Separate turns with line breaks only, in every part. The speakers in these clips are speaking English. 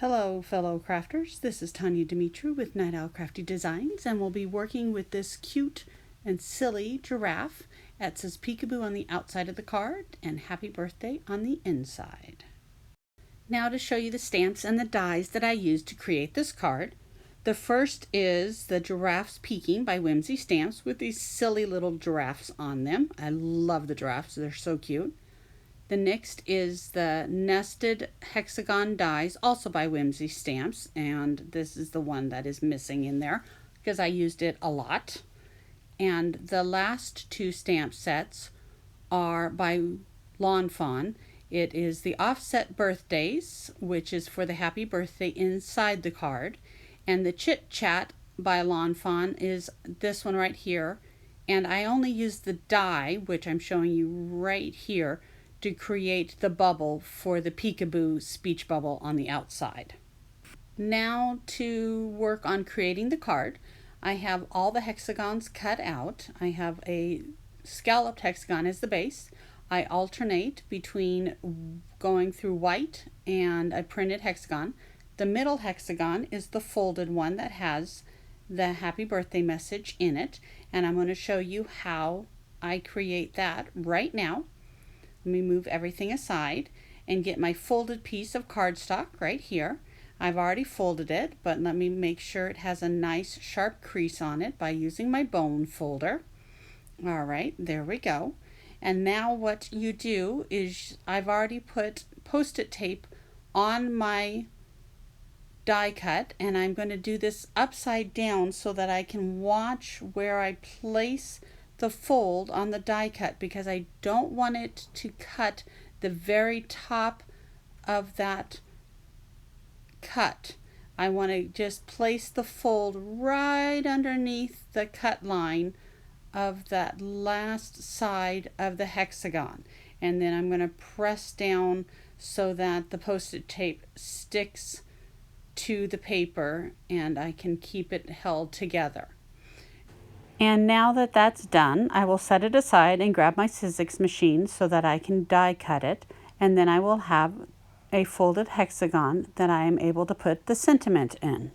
Hello fellow crafters, this is Tanya Dimitru with Night Owl Crafty Designs, and we'll be working with this cute and silly giraffe. It says peekaboo on the outside of the card and happy birthday on the inside. Now to show you the stamps and the dies that I used to create this card. The first is the Giraffes Peeking by Whimsy Stamps with these silly little giraffes on them. I love the giraffes, they're so cute. The next is the Nested Hexagon dies, also by Whimsy Stamps, and this is the one that is missing in there because I used it a lot. And the last two stamp sets are by Lawn Fawn. It is the Offset Birthdays, which is for the happy birthday inside the card, and the Chit Chat by Lawn Fawn is this one right here. And I only used the die, which I'm showing you right here, to create the bubble for the peekaboo speech bubble on the outside. Now to work on creating the card. I have all the hexagons cut out. I have a scalloped hexagon as the base. I alternate between going through white and a printed hexagon. The middle hexagon is the folded one that has the happy birthday message in it, and I'm going to show you how I create that right now. Let me move everything aside and get my folded piece of cardstock right here. I've already folded it, but let me make sure it has a nice sharp crease on it by using my bone folder. All right, there we go. And now what you do is I've already put Post-it tape on my die cut, and I'm going to do this upside down so that I can watch where I place the fold on the die cut, because I don't want it to cut the very top of that cut. I want to just place the fold right underneath the cut line of that last side of the hexagon, and then I'm going to press down so that the Post-it tape sticks to the paper and I can keep it held together. And now that that's done, I will set it aside and grab my Sizzix machine so that I can die cut it, and then I will have a folded hexagon that I am able to put the sentiment in.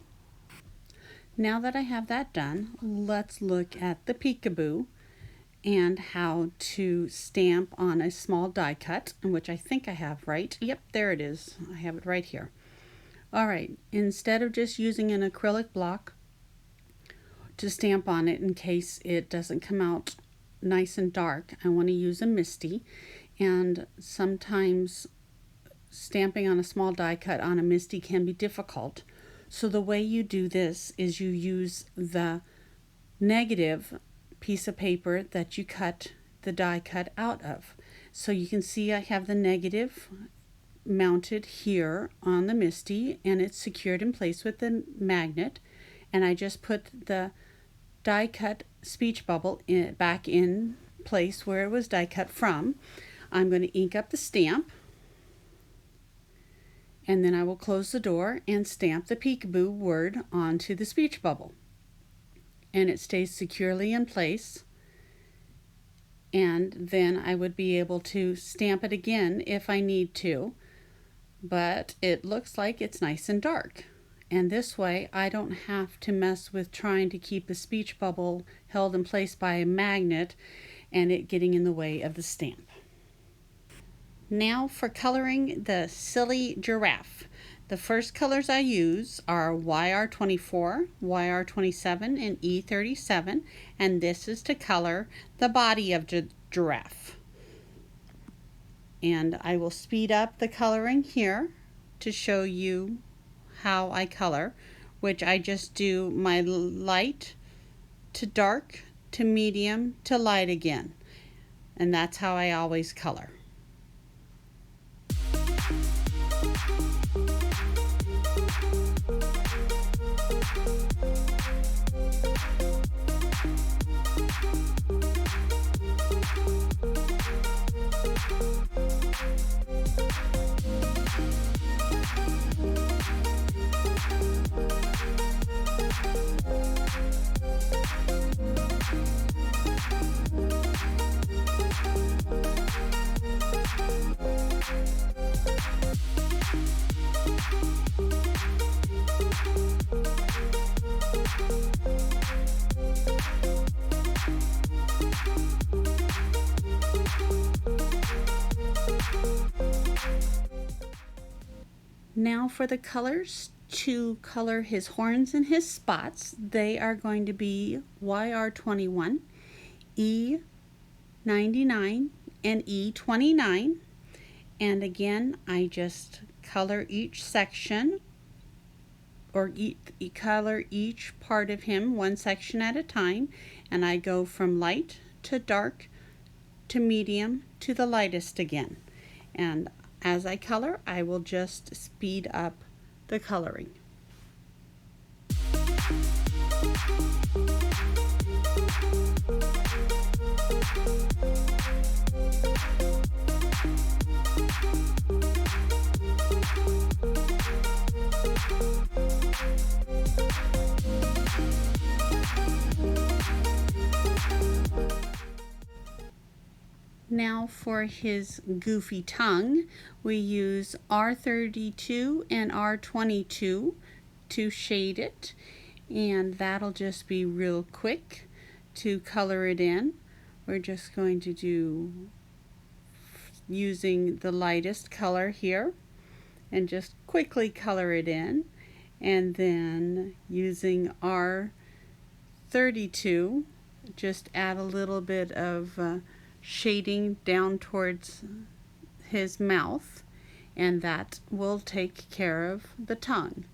Now that I have that done, let's look at the peekaboo and how to stamp on a small die cut, which I think I have right. Yep, there it is. I have it right here. All right, instead of just using an acrylic block to stamp on it in case it doesn't come out nice and dark, I want to use a Misty, and sometimes stamping on a small die cut on a Misty can be difficult. So the way you do this is you use the negative piece of paper that you cut the die cut out of. So you can see I have the negative mounted here on the Misty, and it's secured in place with the magnet, and I just put the die cut speech bubble back in place where it was die cut from. I'm going to ink up the stamp, and then I will close the door and stamp the peekaboo word onto the speech bubble, and it stays securely in place. And then I would be able to stamp it again if I need to, but it looks like it's nice and dark. And this way I don't have to mess with trying to keep the speech bubble held in place by a magnet and it getting in the way of the stamp. Now for coloring the silly giraffe. The first colors I use are YR24, YR27, and E37, and this is to color the body of the giraffe. And I will speed up the coloring here to show you how I color, which I just do my light to dark to medium to light again, and that's how I always color. Now for the colors to color his horns and his spots. They are going to be YR21, E99, and E29. And again, I just color each section, or color each part of him one section at a time, and I go from light to dark to medium to the lightest again. And as I color, I will just speed up the coloring. Now for his goofy tongue, we use R32 and R22 to shade it, and that'll just be real quick to color it in. We're just going to do using the lightest color here and just quickly color it in, and then using R32 just add a little bit of shading down towards his mouth, and that will take care of the tongue.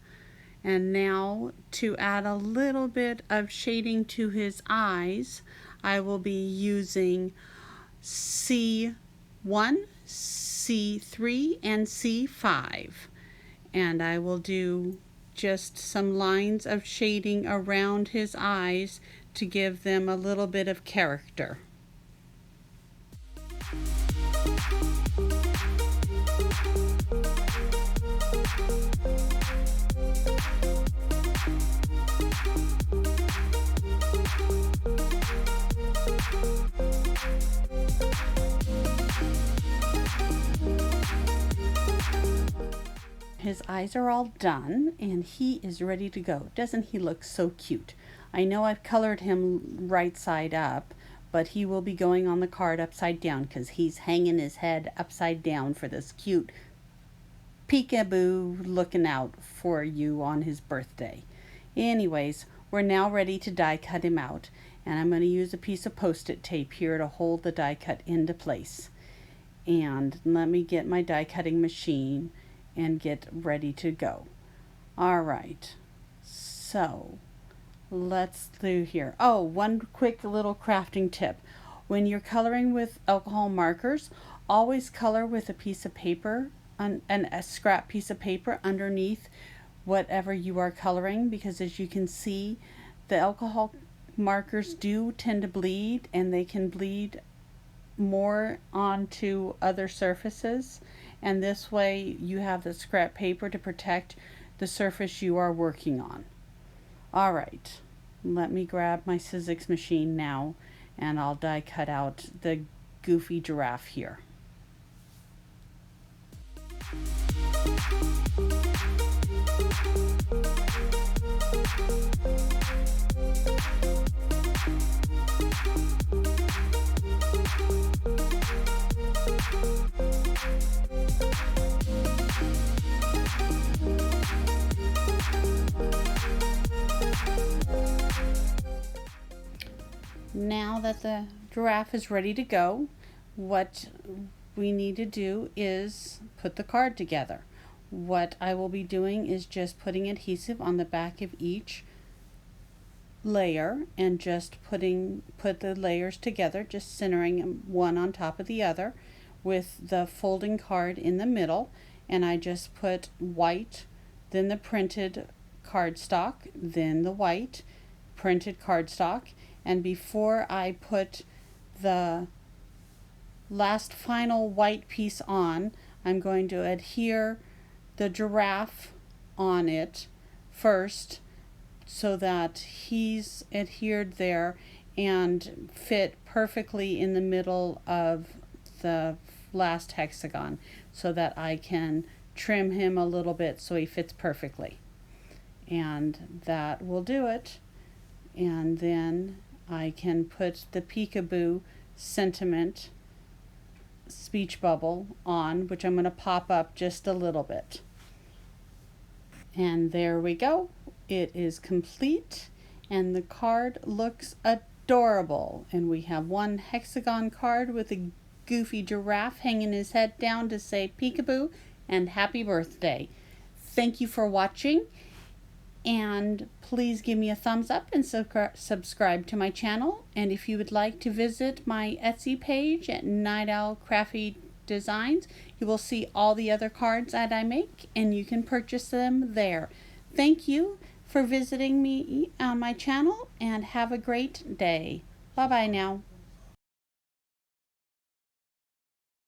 And now to add a little bit of shading to his eyes, I will be using C1, C3, and C5. And I will do just some lines of shading around his eyes to give them a little bit of character. His eyes are all done and he is ready to go. Doesn't he look so cute? I know I've colored him right side up, but he will be going on the card upside down because he's hanging his head upside down for this cute peekaboo looking out for you on his birthday. Anyways, we're now ready to die cut him out, and I'm going to use a piece of post-it tape here to hold the die cut into place. And let me get my die cutting machine and get ready to go. All right, so let's do here. Oh, one quick little crafting tip. When you're coloring with alcohol markers, always color with a piece of paper, a scrap piece of paper underneath whatever you are coloring, because as you can see, the alcohol markers do tend to bleed, and they can bleed more onto other surfaces, and this way you have the scrap paper to protect the surface you are working on. All right, let me grab my Sizzix machine now, and I'll die cut out the goofy giraffe here. Now that the giraffe is ready to go, what we need to do is put the card together. What I will be doing is just putting adhesive on the back of each layer and just put the layers together, just centering them one on top of the other with the folding card in the middle. And I just put white, then the printed cardstock, then the white printed cardstock. And before I put the last final white piece on, I'm going to adhere the giraffe on it first so that he's adhered there and fit perfectly in the middle of the last hexagon, so that I can trim him a little bit so he fits perfectly. And that will do it. And then I can put the peekaboo sentiment speech bubble on, which I'm going to pop up just a little bit. And there we go. It is complete and the card looks adorable. And we have one hexagon card with a goofy giraffe hanging his head down to say peekaboo and happy birthday. Thank you for watching, and please give me a thumbs up and subscribe to my channel. And if you would like to visit my Etsy page at Night Owl Crafty Designs, you will see all the other cards that I make and you can purchase them there. Thank you for visiting me on my channel and have a great day. Bye bye now.